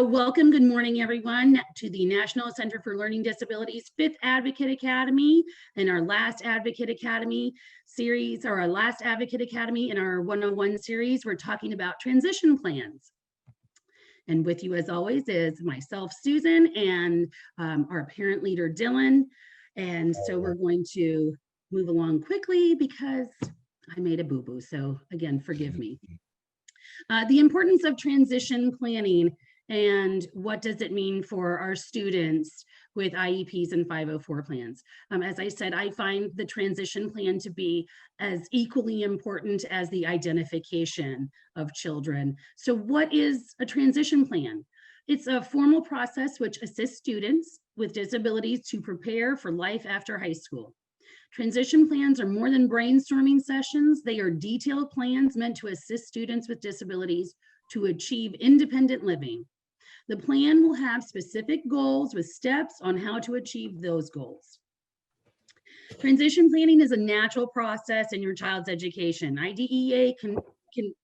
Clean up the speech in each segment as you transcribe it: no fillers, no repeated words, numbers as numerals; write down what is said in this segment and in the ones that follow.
Welcome, good morning, everyone, to the National Center for Learning Disabilities 5th Advocate Academy and our last Advocate Academy series, or our last Advocate Academy in our 101 series. We're talking about transition plans. And with you, as always, is myself, Susan, and our parent leader, Dylan. And so we're going to move along quickly because I made a boo-boo. So again, forgive me. The importance of transition planning and what does it mean for our students with IEPs and 504 plans. As I said, I find the transition plan to be as equally important as the identification of children. So what is a transition plan? It's a formal process which assists students with disabilities to prepare for life after high school. Transition plans are more than brainstorming sessions. They are detailed plans meant to assist students with disabilities to achieve independent living. The plan will have specific goals with steps on how to achieve those goals. Transition planning is a natural process in your child's education. IDEA can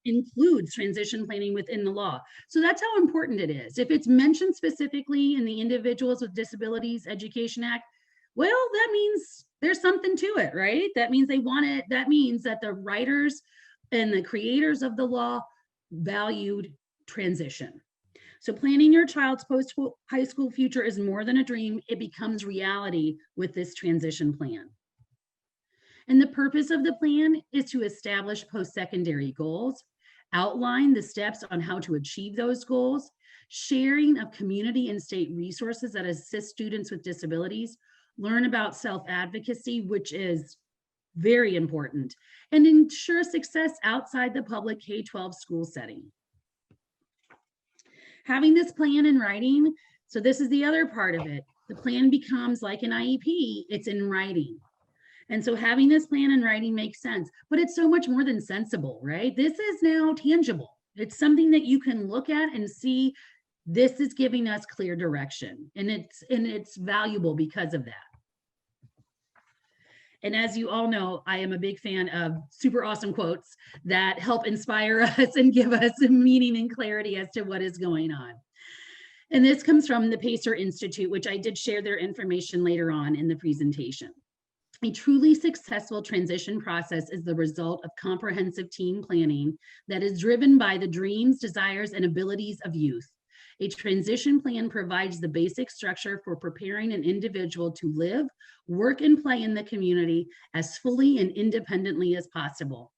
include transition planning within the law. So that's how important it is. If it's mentioned specifically in the Individuals with Disabilities Education Act, well, that means there's something to it, right? That means they want it. That means that the writers and the creators of the law valued transition. So planning your child's post-high school future is more than a dream. It becomes reality with this transition plan. And the purpose of the plan is to establish post-secondary goals, outline the steps on how to achieve those goals, sharing of community and state resources that assist students with disabilities, learn about self-advocacy, which is very important, and ensure success outside the public K-12 school setting. Having this plan in writing, so this is the other part of it. The plan becomes like an IEP, it's in writing. And so having this plan in writing makes sense, but it's so much more than sensible, right? This is now tangible. It's something that you can look at and see, this is giving us clear direction, and it's valuable because of that. And as you all know, I am a big fan of super awesome quotes that help inspire us and give us some meaning and clarity as to what is going on. And this comes from the Pacer Institute, which I did share their information later on in the presentation. A truly successful transition process is the result of comprehensive team planning that is driven by the dreams, desires, and abilities of youth. A transition plan provides the basic structure for preparing an individual to live, work, and play in the community as fully and independently as possible.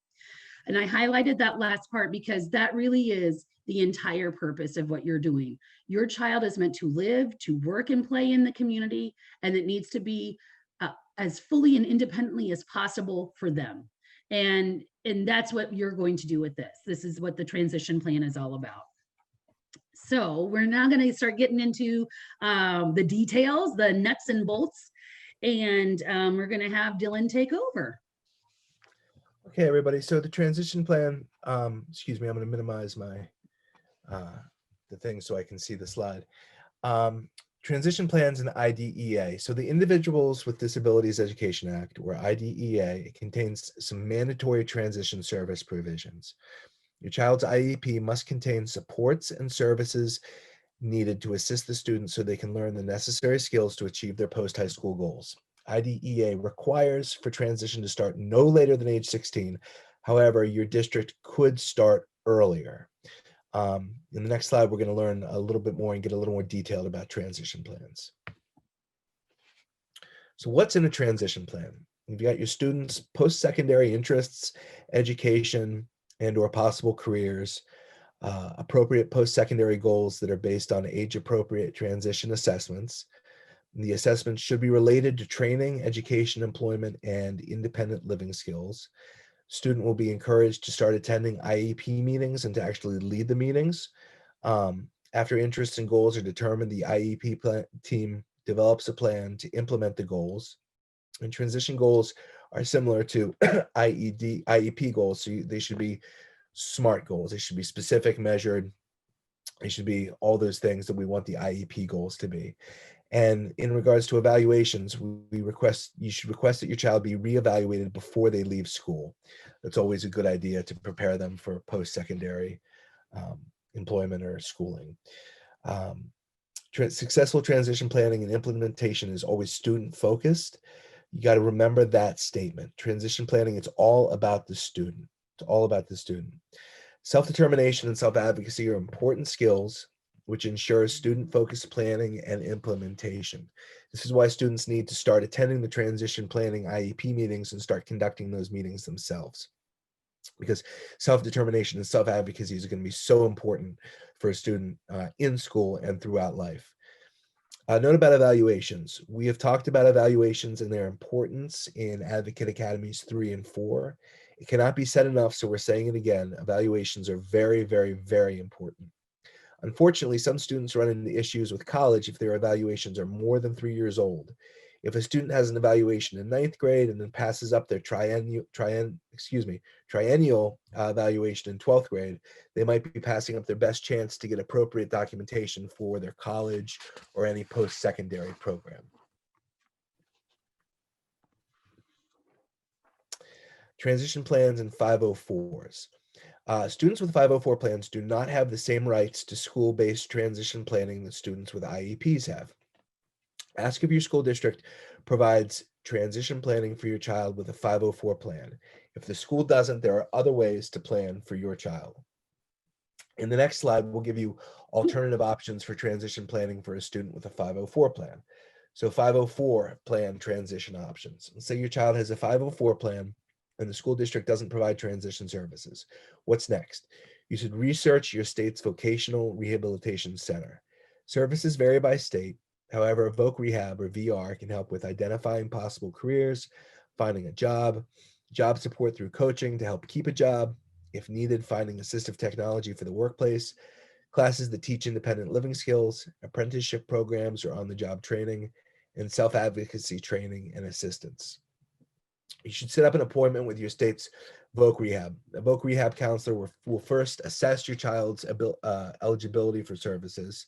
And I highlighted that last part because that really is the entire purpose of what you're doing. Your child is meant to live, to work, and play in the community, and it needs to be as fully and independently as possible for them. And that's what you're going to do with this. This is what the transition plan is all about. So we're now going to start getting into the details, the nuts and bolts, and we're going to have Dylan take over. Okay, everybody. So the transition plan, excuse me, I'm going to minimize my the thing so I can see the slide. Transition plans and IDEA. So the Individuals with Disabilities Education Act, or IDEA, it contains some mandatory transition service provisions. Your child's IEP must contain supports and services needed to assist the students so they can learn the necessary skills to achieve their post-high school goals. IDEA requires for transition to start no later than age 16. However, your district could start earlier. In the next slide, we're going to learn a little bit more and get a little more detailed about transition plans. So what's in a transition plan? You've got your students' post-secondary interests, education, and or possible careers, appropriate post-secondary goals that are based on age-appropriate transition assessments. The assessments should be related to training, education, employment, and independent living skills. Student will be encouraged to start attending IEP meetings and to actually lead the meetings. After interests and goals are determined, the IEP team develops a plan to implement the goals. And transition goals are similar to IEP goals, so they should be SMART goals. They should be specific, measured. They should be all those things that we want the IEP goals to be. And in regards to evaluations, you should request that your child be reevaluated before they leave school. That's always a good idea to prepare them for post-secondary employment or schooling. Successful transition planning and implementation is always student focused. You got to remember that statement. Transition planning, it's all about the student. It's all about the student. Self-determination and self-advocacy are important skills which ensure student-focused planning and implementation. This is why students need to start attending the transition planning IEP meetings and start conducting those meetings themselves, because self-determination and self-advocacy is going to be so important for a student in school and throughout life. Note about evaluations. We have talked about evaluations and their importance in Advocate Academies 3 and 4. It cannot be said enough, so we're saying it again. Evaluations are very, very, very important. Unfortunately, some students run into issues with college if their evaluations are more than 3 years old. If a student has an evaluation in 9th grade and then passes up their triennial evaluation in 12th grade, they might be passing up their best chance to get appropriate documentation for their college or any post-secondary program. Transition plans and 504s. Students with 504 plans do not have the same rights to school-based transition planning that students with IEPs have. Ask if your school district provides transition planning for your child with a 504 plan. If the school doesn't, there are other ways to plan for your child. In the next slide, we'll give you alternative options for transition planning for a student with a 504 plan. So 504 plan transition options. Let's say your child has a 504 plan and the school district doesn't provide transition services. What's next? You should research your state's vocational rehabilitation center. Services vary by state. However, Voc Rehab or VR can help with identifying possible careers, finding a job, job support through coaching to help keep a job, if needed, finding assistive technology for the workplace, classes that teach independent living skills, apprenticeship programs or on-the-job training, and self-advocacy training and assistance. You should set up an appointment with your state's Voc Rehab. A Voc Rehab counselor will first assess your child's eligibility for services.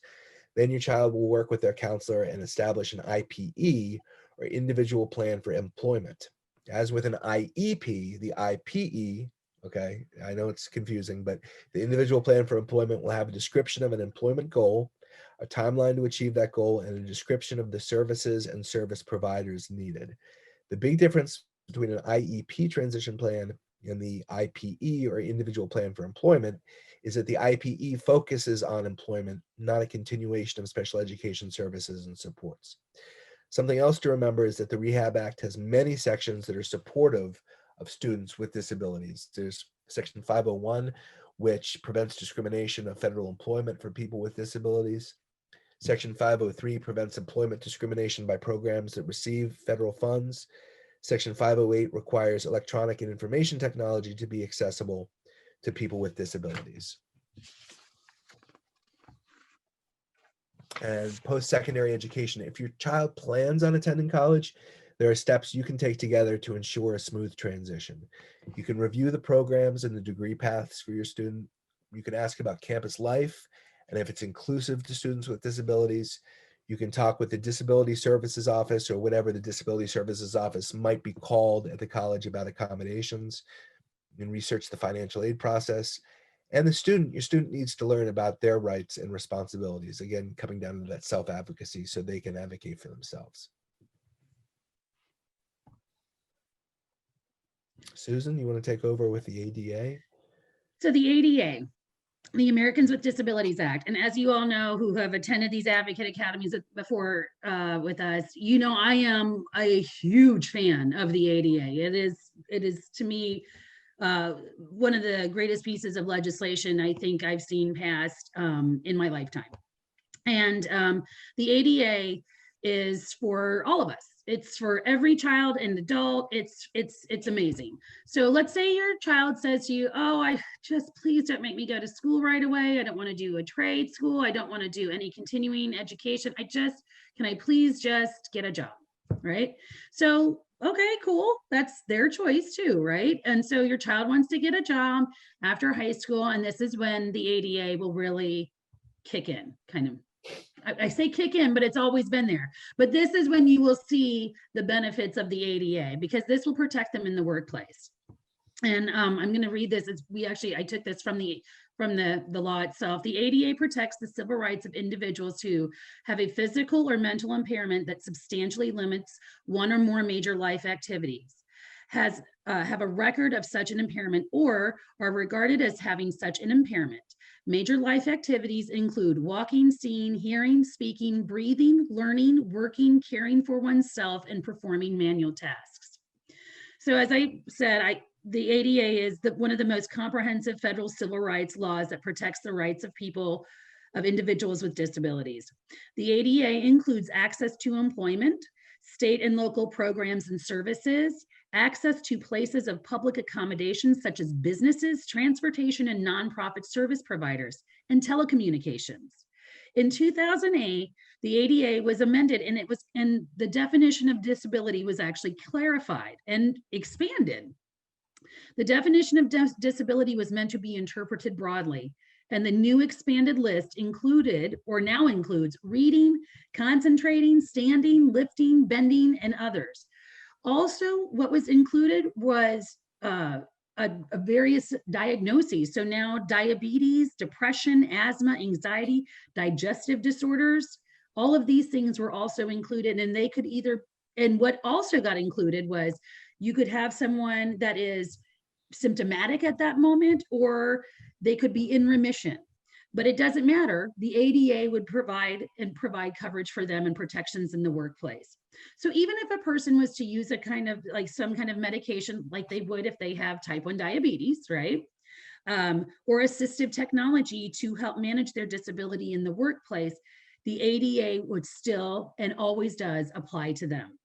Then your child will work with their counselor and establish an IPE, or individual plan for employment. As with an IEP, the IPE, okay, I know it's confusing, but the individual plan for employment will have a description of an employment goal, a timeline to achieve that goal, and a description of the services and service providers needed. The big difference between an IEP transition plan and the IPE, or individual plan for employment, is that the IPE focuses on employment, not a continuation of special education services and supports. Something else to remember is that the Rehab Act has many sections that are supportive of students with disabilities. There's Section 501, which prevents discrimination of federal employment for people with disabilities. Section 503 prevents employment discrimination by programs that receive federal funds. Section 508 requires electronic and information technology to be accessible to people with disabilities. And post-secondary education. If your child plans on attending college, there are steps you can take together to ensure a smooth transition. You can review the programs and the degree paths for your student. You can ask about campus life and if it's inclusive to students with disabilities. You can talk with the Disability Services Office or whatever the Disability Services Office might be called at the college about accommodations. You can research the financial aid process. And your student needs to learn about their rights and responsibilities. Again, coming down to that self-advocacy so they can advocate for themselves. Susan, you want to take over with the ADA? So the ADA, the Americans with Disabilities Act. And as you all know, who have attended these advocate academies before with us, you know, I am a huge fan of the ADA. It is to me, one of the greatest pieces of legislation I think I've seen passed in my lifetime. And the ADA is for all of us. It's for every child and adult. It's amazing. So let's say your child says to you, oh, please don't make me go to school right away. I don't want to do a trade school. I don't want to do any continuing education. Can I please just get a job, right? So, okay, cool. That's their choice too, right? And so your child wants to get a job after high school. And this is when the ADA will really kick in, kind of. I say kick in, but it's always been there. But this is when you will see the benefits of the ADA, because this will protect them in the workplace. And I'm going to read this. I took this from the from the law itself. The ADA protects the civil rights of individuals who have a physical or mental impairment that substantially limits one or more major life activities, have a record of such an impairment, or are regarded as having such an impairment. Major life activities include walking, seeing, hearing, speaking, breathing, learning, working, caring for oneself, and performing manual tasks. So as I said, the ADA is one of the most comprehensive federal civil rights laws that protects the rights of individuals with disabilities. The ADA includes access to employment, state and local programs and services, access to places of public accommodation such as businesses, transportation, and nonprofit service providers, and telecommunications. In 2008, the ADA was amended, and the definition of disability was actually clarified and expanded. The definition of disability was meant to be interpreted broadly, and the new expanded list included, or now includes, reading, concentrating, standing, lifting, bending, and others. Also, what was included was a various diagnoses. So now diabetes, depression, asthma, anxiety, digestive disorders, all of these things were also included, and they could either, and what also got included was you could have someone that is symptomatic at that moment, or they could be in remission. But it doesn't matter. The ADA would provide coverage for them and protections in the workplace. So even if a person was to use a kind of like some kind of medication, like they would if they have type 1 diabetes, right? Or assistive technology to help manage their disability in the workplace, the ADA would still and always does apply to them.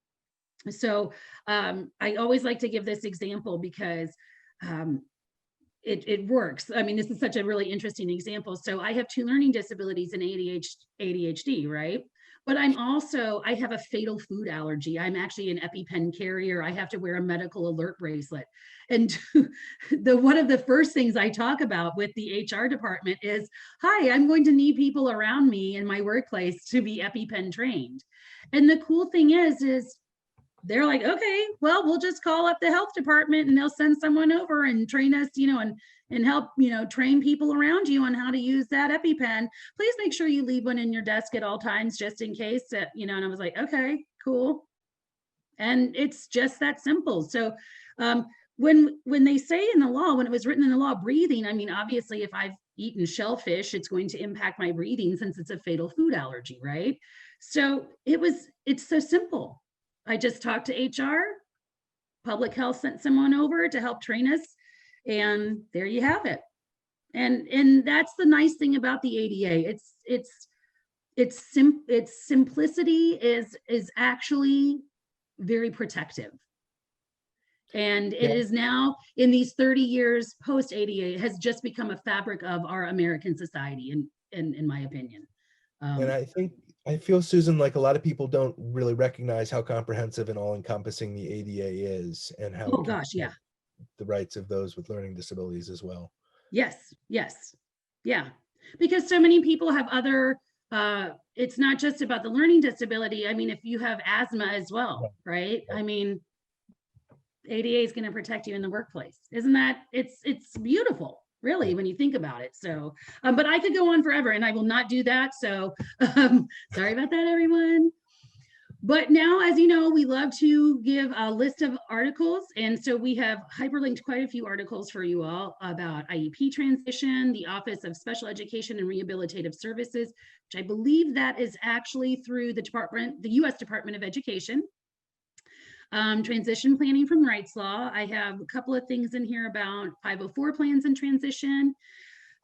So I always like to give this example because it works. I mean, this is such a really interesting example. So I have 2 learning disabilities and ADHD, right? But I have a fatal food allergy. I'm actually an EpiPen carrier. I have to wear a medical alert bracelet. And one of the first things I talk about with the HR department is, hi, I'm going to need people around me in my workplace to be EpiPen trained. And the cool thing is they're like, okay, well, we'll just call up the health department and they'll send someone over and train us, and help, train people around you on how to use that EpiPen. Please make sure you leave one in your desk at all times, just in case that, and I was like, okay, cool. And it's just that simple. So when they say in the law, when it was written in the law, breathing, I mean, obviously if I've eaten shellfish, it's going to impact my breathing since it's a fatal food allergy, right? So it's so simple. I just talked to HR, public health sent someone over to help train us, and there you have it. And that's the nice thing about the ADA. Its simplicity is actually very protective. And it is now, in these 30 years post ADA, has just become a fabric of our American society, in my opinion. And I feel, Susan, like a lot of people don't really recognize how comprehensive and all-encompassing the ADA is, and how oh gosh, yeah, the rights of those with learning disabilities as well. Yes, yeah, because so many people have other, it's not just about the learning disability. I mean, if you have asthma as well, right? I mean, ADA is going to protect you in the workplace. Isn't that, it's beautiful, really, when you think about it. So, but I could go on forever and I will not do that. So sorry about that, everyone. But now, as you know, we love to give a list of articles. And so we have hyperlinked quite a few articles for you all about IEP transition, the Office of Special Education and Rehabilitative Services, which I believe that is actually through the US Department of Education. Transition planning from rights law. I have a couple of things in here about 504 plans in transition,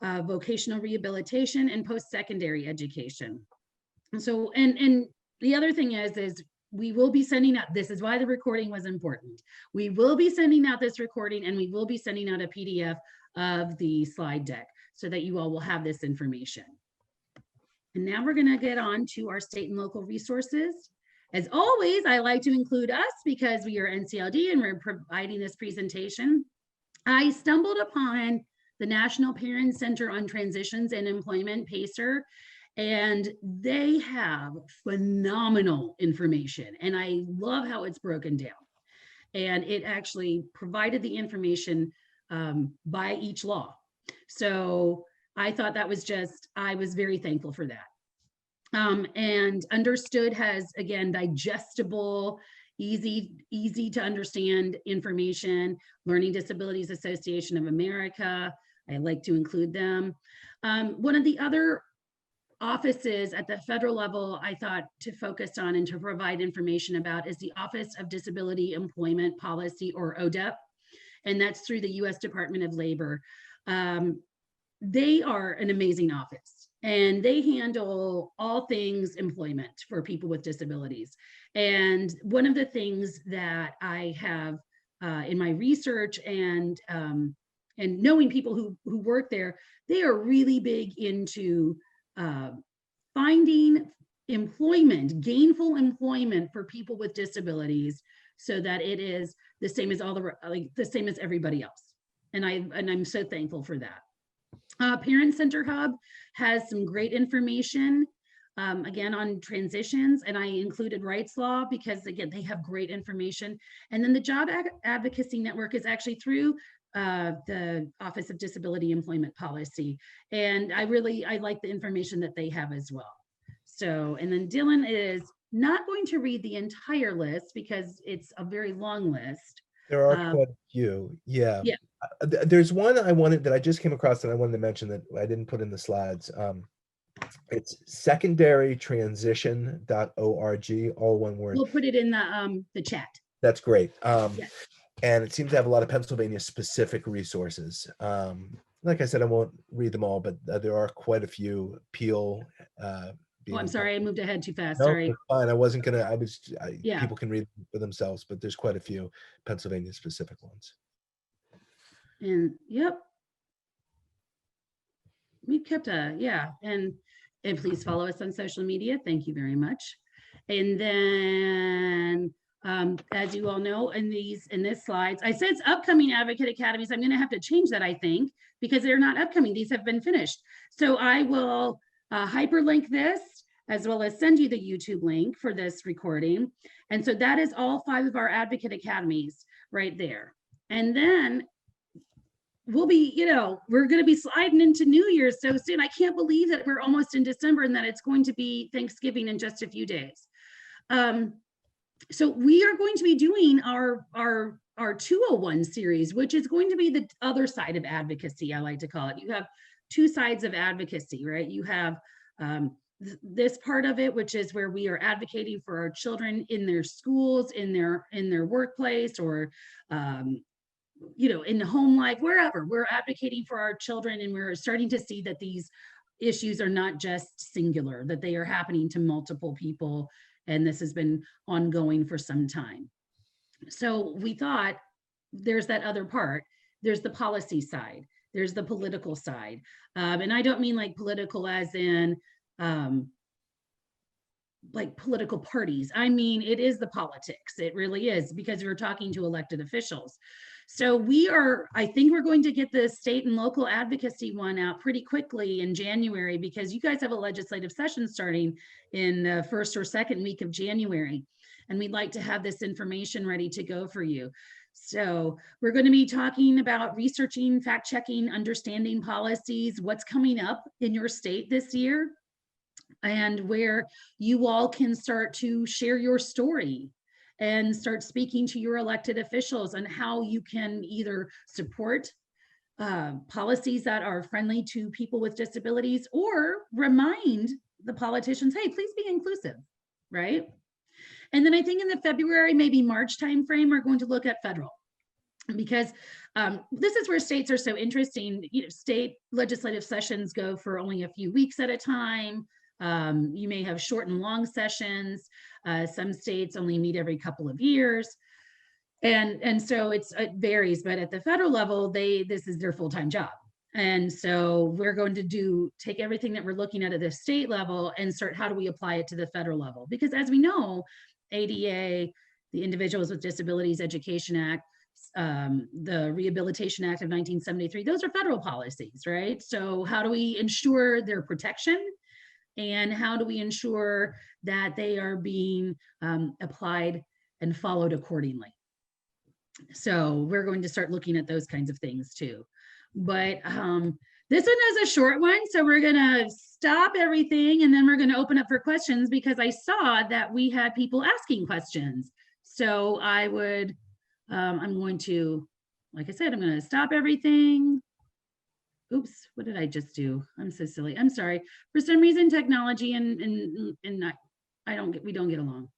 vocational rehabilitation, and post-secondary education. And so, and the other thing is we will be sending out, this is why the recording was important. We will be sending out this recording, and we will be sending out a PDF of the slide deck so that you all will have this information. And now we're going to get on to our state and local resources. As always, I like to include us because we are NCLD and we're providing this presentation. I stumbled upon the National Parent Center on Transitions and Employment, PACER, and they have phenomenal information. And I love how it's broken down. And it actually provided the information by each law. So I thought that was just, I was very thankful for that. And Understood has, again, digestible, easy to understand information. Learning Disabilities Association of America, I like to include them. One of the other offices at the federal level I thought to focus on and to provide information about is the Office of Disability Employment Policy, or ODEP, and that's through the U.S. Department of Labor. They are an amazing office, and they handle all things employment for people with disabilities. And one of the things that I have in my research and knowing people who work there, they are really big into finding employment, gainful employment for people with disabilities, so that it is the same as the same as everybody else. And I'm so thankful for that. Parent Center Hub has some great information, again, on transitions, and I included Rights Law because, again, they have great information. And then the Job Advocacy Network is actually through the Office of Disability Employment Policy. And I like the information that they have as well. So, and then Dylan is not going to read the entire list because it's a very long list. There are quite a few. Yeah. Yeah. There's one that I just came across that I wanted to mention that I didn't put in the slides. It's secondarytransition.org, all one word. We'll put it in the chat. That's great. Yes. And it seems to have a lot of Pennsylvania specific resources. Like I said, I won't read them all, but there are quite a few. Peel. Oh, I'm sorry, I moved ahead too fast. No, Sorry. it's fine. I wasn't gonna. Yeah. People can read them for themselves, but there's quite a few Pennsylvania specific ones. And yep, we've kept and please follow us on social media. Thank you very much. And then as you all know, in this slides, I said it's upcoming advocate academies. I'm going to have to change that, I think, because they're not upcoming. These have been finished. So I will hyperlink this, as well as send you the YouTube link for this recording. And so that is all 5 of our advocate academies right there. And then we'll be, we're going to be sliding into New Year's so soon. I can't believe that we're almost in December and that it's going to be Thanksgiving in just a few days. So we are going to be doing our 201 series, which is going to be the other side of advocacy, I like to call it. You have 2 sides of advocacy, right? You have this part of it, which is where we are advocating for our children in their schools, in their workplace, or in the home life, wherever. We're advocating for our children, and we're starting to see that these issues are not just singular, that they are happening to multiple people, and this has been ongoing for some time. So we thought there's that other part. There's the policy side. There's the political side. And I don't mean like political as in like political parties. I mean, it is the politics. It really is, because we're talking to elected officials. So I think we're going to get the state and local advocacy one out pretty quickly in January, because you guys have a legislative session starting in the 1st or 2nd week of January. And we'd like to have this information ready to go for you. So we're going to be talking about researching, fact checking, understanding policies, what's coming up in your state this year, and where you all can start to share your story and start speaking to your elected officials on how you can either support policies that are friendly to people with disabilities, or remind the politicians, hey, please be inclusive, right? And then I think in the February, maybe March timeframe, we're going to look at federal, because this is where states are so interesting. State legislative sessions go for only a few weeks at a time. You may have short and long sessions. Some states only meet every couple of years. And so it varies, but at the federal level, this is their full-time job. And so we're going to take everything that we're looking at the state level and start, how do we apply it to the federal level? Because as we know, ADA, the Individuals with Disabilities Education Act, the Rehabilitation Act of 1973, those are federal policies, right? So how do we ensure their protection? And how do we ensure that they are being applied and followed accordingly? So we're going to start looking at those kinds of things too. But This one is a short one, so we're gonna stop everything and then we're gonna open up for questions because I saw that we had people asking questions. So I'm going to, like I said, I'm gonna stop everything. Oops, what did I just do? I'm so silly. I'm sorry. For some reason, technology and we don't get along.